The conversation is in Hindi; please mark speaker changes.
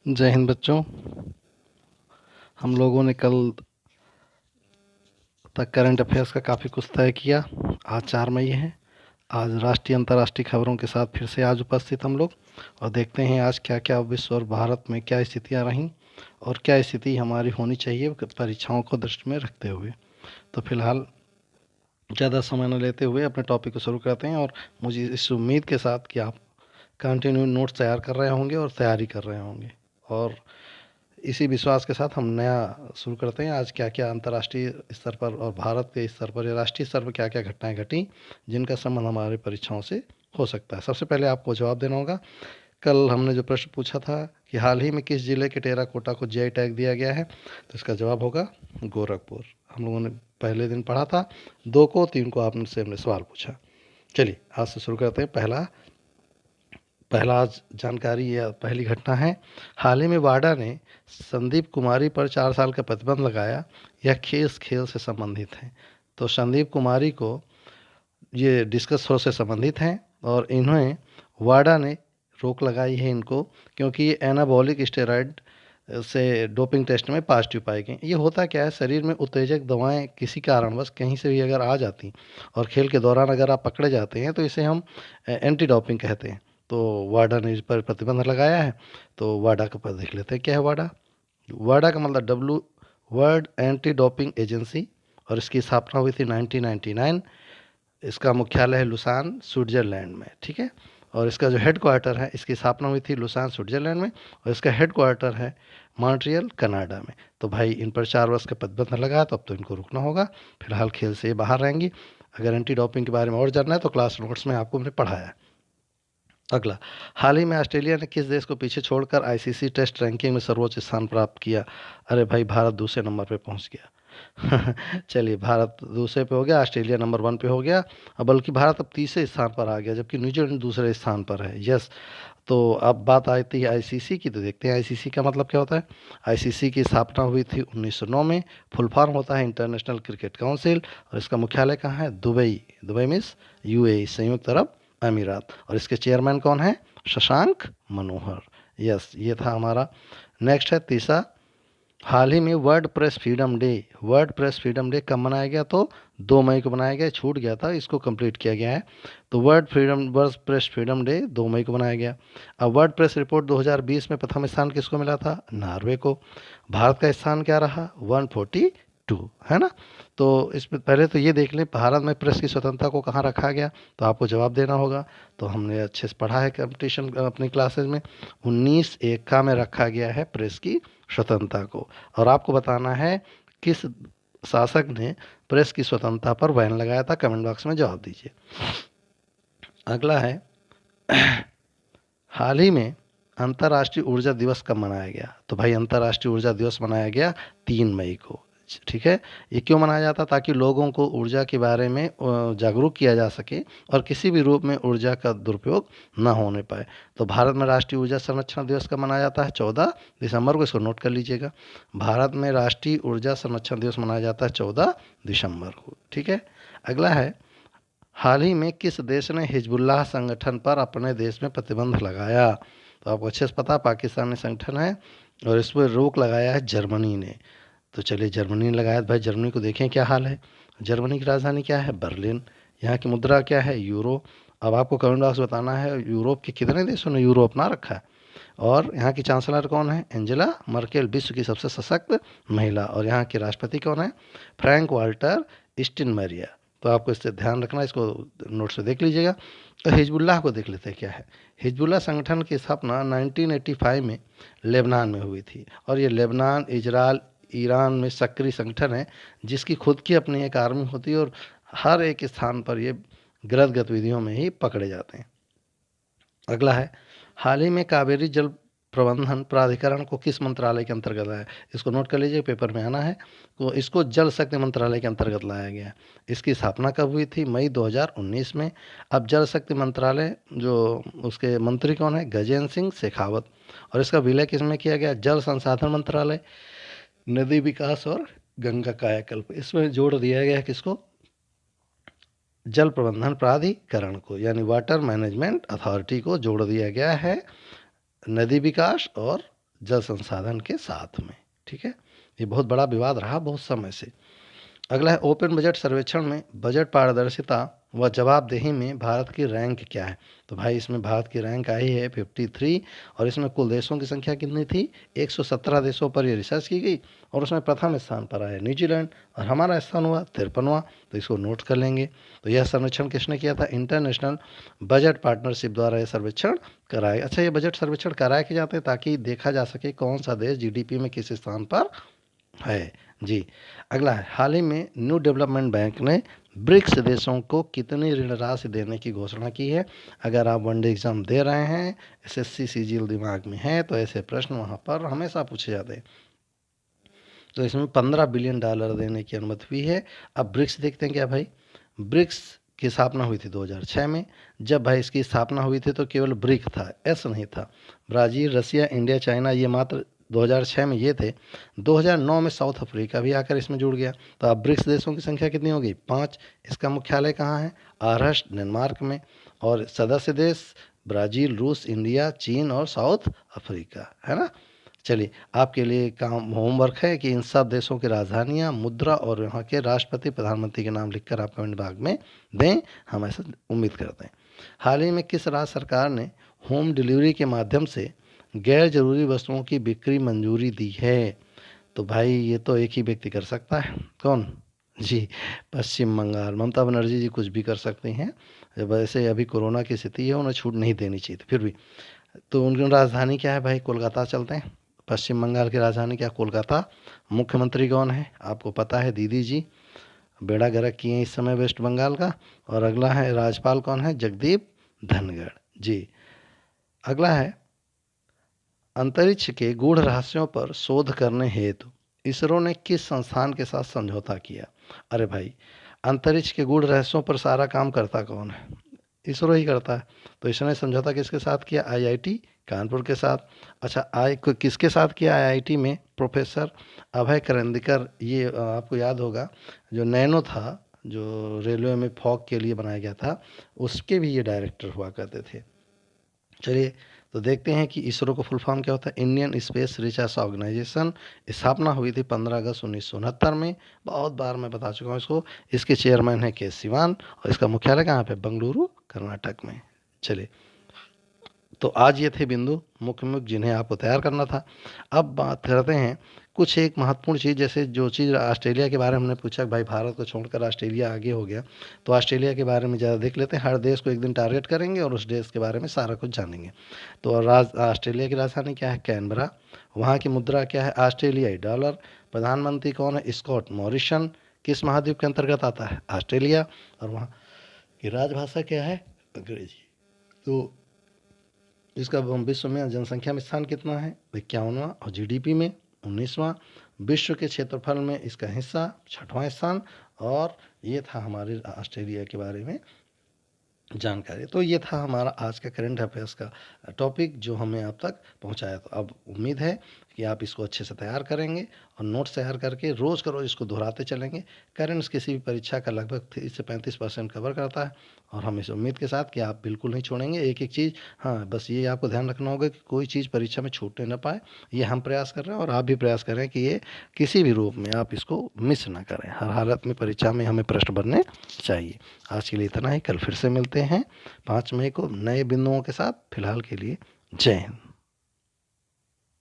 Speaker 1: जय हिंद बच्चों। हम लोगों ने कल तक करंट अफेयर्स का काफ़ी कुछ तय किया। आज 4 मई है। आज राष्ट्रीय अंतर्राष्ट्रीय खबरों के साथ फिर से आज उपस्थित हम लोग, और देखते हैं आज क्या क्या विश्व और भारत में क्या स्थितियां रहीं और क्या स्थिति हमारी होनी चाहिए परीक्षाओं को दृष्टि में रखते हुए। तो फिलहाल ज़्यादा समय न लेते हुए अपने टॉपिक को शुरू करते हैं, और मुझे इस उम्मीद के साथ कि आप कंटिन्यू नोट्स तैयार कर रहे होंगे और तैयारी कर रहे होंगे, और इसी विश्वास के साथ हम नया शुरू करते हैं। आज क्या क्या अंतर्राष्ट्रीय स्तर पर और भारत के स्तर पर या राष्ट्रीय स्तर पर क्या क्या घटनाएं घटी जिनका संबंध हमारी परीक्षाओं से हो सकता है। सबसे पहले आपको जवाब देना होगा। कल हमने जो प्रश्न पूछा था कि हाल ही में किस जिले के टेराकोटा को जीआई टैग दिया गया है, तो इसका जवाब होगा गोरखपुर। हम लोगों ने पहले दिन पढ़ा था। 2 को 3 को आपने से हमने सवाल पूछा। चलिए आज से शुरू करते हैं। पहला आज जानकारी या पहली घटना है, हाल ही में वाडा ने संदीप कुमारी पर 4 साल का प्रतिबंध लगाया। यह खेल से संबंधित है। तो संदीप कुमारी को ये डिस्कस थ्रो से संबंधित हैं, और इन्हें वाडा ने रोक लगाई है इनको, क्योंकि ये एनाबॉलिक स्टेरॉयड से डोपिंग टेस्ट में पॉजिटिव पाई गई। ये होता क्या है, शरीर में उत्तेजक दवाएं किसी कारणवश कहीं से भी अगर आ जाती और खेल के दौरान अगर आप पकड़े जाते हैं तो इसे हम एंटी डोपिंग कहते हैं। तो वाडा ने इस पर प्रतिबंध लगाया है। तो वाडा का पद देख लेते हैं क्या है वाडा। वाडा का मतलब W world anti doping agency, और इसकी स्थापना हुई थी 1999। इसका मुख्यालय है लुसान स्विट्जरलैंड में, ठीक है। और इसका जो हेड क्वार्टर है, इसकी स्थापना हुई थी लुसान स्विट्जरलैंड में, और इसका हेड क्वार्टर है मॉन्ट्रियल कनाडा में। तो भाई इन पर 4 वर्ष का प्रतिबंध लगा, तो अब तो इनको रुकना होगा। फिलहाल खेल से ये बाहर रहेंगी। अगर एंटी डोपिंग के बारे में और जानना है तो क्लास नोट्स में आपको हमने पढ़ाया है। अगला, हाल ही में ऑस्ट्रेलिया ने किस देश को पीछे छोड़कर आईसीसी टेस्ट रैंकिंग में सर्वोच्च स्थान प्राप्त किया? अरे भाई, भारत दूसरे नंबर पे पहुंच गया। चलिए, भारत दूसरे पे हो गया, ऑस्ट्रेलिया नंबर 1 पे हो गया। बल्कि भारत अब तीसरे स्थान पर आ गया, जबकि न्यूजीलैंड दूसरे स्थान पर है। यस। तो अब बात आती है आईसीसी की, तो देखते हैं आईसीसी का मतलब क्या होता है। आईसीसी की स्थापना हुई थी 1909 में। फुल फॉर्म होता है इंटरनेशनल क्रिकेट काउंसिल, और इसका मुख्यालय कहाँ है? दुबई। दुबई मीन्स यूएई, संयुक्त अरब अमीरात। और इसके चेयरमैन कौन है? शशांक मनोहर। यस, ये था हमारा। नेक्स्ट है तीसरा, हाल ही में world press freedom day. World press freedom day कब मनाया गया? तो 2 मई को मनाया गया। छूट गया था, इसको कंप्लीट किया गया है। तो वर्ल्ड प्रेस फ्रीडम डे 2 मई को मनाया गया। अब वर्ल्ड प्रेस रिपोर्ट 2020 में प्रथम स्थान किसको मिला था? नॉर्वे को। भारत का स्थान क्या रहा? 142, है ना। तो इसमें पहले तो ये देख लें, भारत में प्रेस की स्वतंत्रता को कहाँ रखा गया, तो आपको जवाब देना होगा। तो हमने अच्छे से पढ़ा है कंपटीशन अपनी क्लासेस में। 19 में रखा गया है प्रेस की स्वतंत्रता को। और आपको बताना है किस शासक ने प्रेस की स्वतंत्रता पर बैन लगाया था। कमेंट बॉक्स में जवाब दीजिए। अगला है, हाल ही में अंतर्राष्ट्रीय ऊर्जा दिवस कब मनाया गया? तो भाई अंतर्राष्ट्रीय ऊर्जा दिवस मनाया गया 3 मई को, ठीक है। ये क्यों मनाया जाता? ताकि लोगों को ऊर्जा के बारे में जागरूक किया जा सके और किसी भी रूप में ऊर्जा का दुरुपयोग न होने पाए। तो भारत में राष्ट्रीय ऊर्जा संरक्षण दिवस कब मनाया जाता है? 14 दिसंबर को। इसको नोट कर लीजिएगा। भारत में राष्ट्रीय ऊर्जा संरक्षण दिवस मनाया जाता है 14 दिसंबर को, ठीक है। अगला है, हाल ही में किस देश ने हिजबुल्लाह संगठन पर अपने देश में प्रतिबंध लगाया? तो आपको अच्छे से पता, पाकिस्तानी संगठन है, और इस पर रोक लगाया है जर्मनी ने। तो चलिए, जर्मनी ने लगाया। भाई जर्मनी को देखें क्या हाल है। जर्मनी की राजधानी क्या है? बर्लिन। यहाँ की मुद्रा क्या है? यूरो। अब आपको कमेंट बॉक्स बताना है यूरोप के कितने देशों ने यूरो अपना रखा है। और यहाँ की चांसलर कौन है? एंजेला मर्केल, विश्व की सबसे सशक्त महिला। और यहाँ के राष्ट्रपति कौन है? Frank Walter Steinmeier. तो आपको इससे ध्यान रखना, इसको नोट से देख लीजिएगा। तो हिजबुल्लाह को देख लेते हैं क्या है। हिजबुल्लाह संगठन की स्थापना 1985 में लेबनान में हुई थी, और ये लेबनान, इजराइल, ईरान में सक्रिय संगठन है, जिसकी खुद की अपनी एक आर्मी होती है, और हर एक स्थान पर ये गलत गतिविधियों में ही पकड़े जाते हैं। अगला है, हाल ही में कावेरी जल प्रबंधन प्राधिकरण को किस मंत्रालय के अंतर्गत लाया? इसको नोट कर लीजिए, पेपर में आना है। तो इसको जल शक्ति मंत्रालय के अंतर्गत लाया गया। इसकी स्थापना कब हुई थी? मई 2019 में। अब जल शक्ति मंत्रालय जो उसके मंत्री कौन है? गजेंद्र सिंह शेखावत। और इसका विलय किस में किया गया? जल संसाधन मंत्रालय, नदी विकास और गंगा कायाकल्प। इसमें जोड़ दिया गया किसको? जल प्रबंधन प्राधिकरण को, यानी वाटर मैनेजमेंट अथॉरिटी को जोड़ दिया गया है नदी विकास और जल संसाधन के साथ में। ठीक है, ये बहुत बड़ा विवाद रहा बहुत समय से। अगला है ओपन बजट सर्वेक्षण में बजट पारदर्शिता व जवाबदेही में भारत की रैंक क्या है। तो भाई इसमें भारत की रैंक आई है 53 और इसमें कुल देशों की संख्या कितनी थी, 117 देशों पर ये रिसर्च की गई और उसमें प्रथम स्थान पर आया न्यूजीलैंड और हमारा स्थान हुआ 53वां। तो इसको नोट कर लेंगे। तो यह सर्वेक्षण किसने किया था, इंटरनेशनल बजट पार्टनरशिप द्वारा यह सर्वेक्षण कराया। अच्छा, ये बजट सर्वेक्षण कराए के जाते हैं ताकि देखा जा सके कौन सा देश जीडीपी में किस स्थान पर है जी। अगला है हाल ही में न्यू डेवलपमेंट बैंक ने ब्रिक्स देशों को कितनी ऋण राशि देने की घोषणा की है। अगर आप वनडे एग्जाम दे रहे हैं, एसएससी सीजीएल दिमाग में है तो ऐसे प्रश्न वहाँ पर हमेशा पूछे जाते हैं। तो इसमें $15 बिलियन देने की अनुमति हुई है। अब ब्रिक्स देखते हैं क्या भाई। ब्रिक्स की स्थापना हुई थी 2006 में। जब भाई इसकी स्थापना हुई थी तो केवल ब्रिक था, एस नहीं था। ब्राज़ील, रसिया, इंडिया, चाइना ये मात्र 2006 में ये थे। 2009 में साउथ अफ्रीका भी आकर इसमें जुड़ गया। तो अब ब्रिक्स देशों की संख्या कितनी होगी, 5। इसका मुख्यालय कहाँ है, आरहस डेनमार्क में। और सदस्य देश ब्राज़ील, रूस, इंडिया, चीन और साउथ अफ्रीका, है ना। चलिए, आपके लिए काम होमवर्क है कि इन सब देशों की राजधानियाँ, मुद्रा और यहाँ के राष्ट्रपति प्रधानमंत्री के नाम लिखकर आप कमेंट बॉक्स में दें। हम ऐसा उम्मीद करते हैं। हाल ही में किस राज्य सरकार ने होम डिलीवरी के माध्यम से गैर जरूरी वस्तुओं की बिक्री मंजूरी दी है। तो भाई ये तो एक ही व्यक्ति कर सकता है, कौन जी, पश्चिम बंगाल। ममता बनर्जी जी कुछ भी कर सकती हैं। वैसे अभी कोरोना की स्थिति है, उन्हें छूट नहीं देनी चाहिए थी, फिर भी। तो उनकी राजधानी क्या है भाई, कोलकाता चलते हैं। पश्चिम बंगाल की राजधानी क्या, कोलकाता। मुख्यमंत्री कौन है, आपको पता है, दीदी जी। बेड़ा गर्क किए हैं इस समय वेस्ट बंगाल का। और अगला है राज्यपाल कौन है, जगदीप धनखड़ जी। अगला है अंतरिक्ष के गूढ़ रहस्यों पर शोध करने हेतु इसरो ने किस संस्थान के साथ समझौता किया। अरे भाई, अंतरिक्ष के गूढ़ रहस्यों पर सारा काम करता कौन है, इसरो ही करता है। तो इसने समझौता किसके साथ किया, आईआईटी कानपुर के साथ। अच्छा, किसके साथ किया, आईआईटी में प्रोफेसर अभय करंदीकर। ये आपको याद होगा जो नैनो था, जो रेलवे में फॉग के लिए बनाया गया था, उसके भी ये डायरेक्टर हुआ करते थे। चलिए, तो देखते हैं कि इसरो को फुल फॉर्म क्या होता है, इंडियन स्पेस रिसर्च ऑर्गेनाइजेशन। स्थापना हुई थी 15 अगस्त 1969 में। बहुत बार मैं बता चुका हूँ इसको। इसके चेयरमैन है के सिवान और इसका मुख्यालय कहाँ पे, बेंगलुरु कर्नाटक में। चलिए, तो आज ये थे बिंदु मुख्य जिन्हें आपको तैयार करना था। अब बात करते हैं कुछ एक महत्वपूर्ण चीज़, जैसे जो चीज़ ऑस्ट्रेलिया के बारे में हमने पूछा भाई भारत को छोड़कर ऑस्ट्रेलिया आगे हो गया, तो ऑस्ट्रेलिया के बारे में ज़्यादा देख लेते हैं। हर देश को एक दिन टारगेट करेंगे और उस देश के बारे में सारा कुछ जानेंगे। तो ऑस्ट्रेलिया की राजधानी क्या है, कैनबरा। वहाँ की मुद्रा क्या है, ऑस्ट्रेलियाई डॉलर। प्रधानमंत्री कौन है, स्कॉट मॉरिसन। किस महाद्वीप के अंतर्गत आता है, ऑस्ट्रेलिया। और वहाँ की राजभाषा क्या है, अंग्रेजी। तो इसका विश्व में जनसंख्या में स्थान कितना है, 51वां। और जीडीपी में 19वां। विश्व के क्षेत्रफल में इसका हिस्सा 6वां स्थान। और ये था हमारे ऑस्ट्रेलिया के बारे में जानकारी। तो ये था हमारा आज का करंट अफेयर्स का टॉपिक जो हमें आप तक पहुंचाया। तो अब उम्मीद है कि आप इसको अच्छे से तैयार करेंगे और नोट्स तैयार करके रोज़ का रोज़ इसको दोहराते चलेंगे। करंट्स किसी भी परीक्षा का लगभग 30 से 35% कवर करता है और हम इस उम्मीद के साथ कि आप बिल्कुल नहीं छोड़ेंगे एक एक चीज़। हाँ, बस ये आपको ध्यान रखना होगा कि कोई चीज़ परीक्षा में छूटने ना पाए। ये हम प्रयास कर रहे हैं और आप भी प्रयास करें कि ये किसी भी रूप में आप इसको मिस ना करें। हर हालत में परीक्षा में हमें प्रश्न बनने चाहिए। आज के लिए इतना ही, कल फिर से मिलते हैं 5 मई को नए बिंदुओं के साथ। फिलहाल के लिए जय हिंद।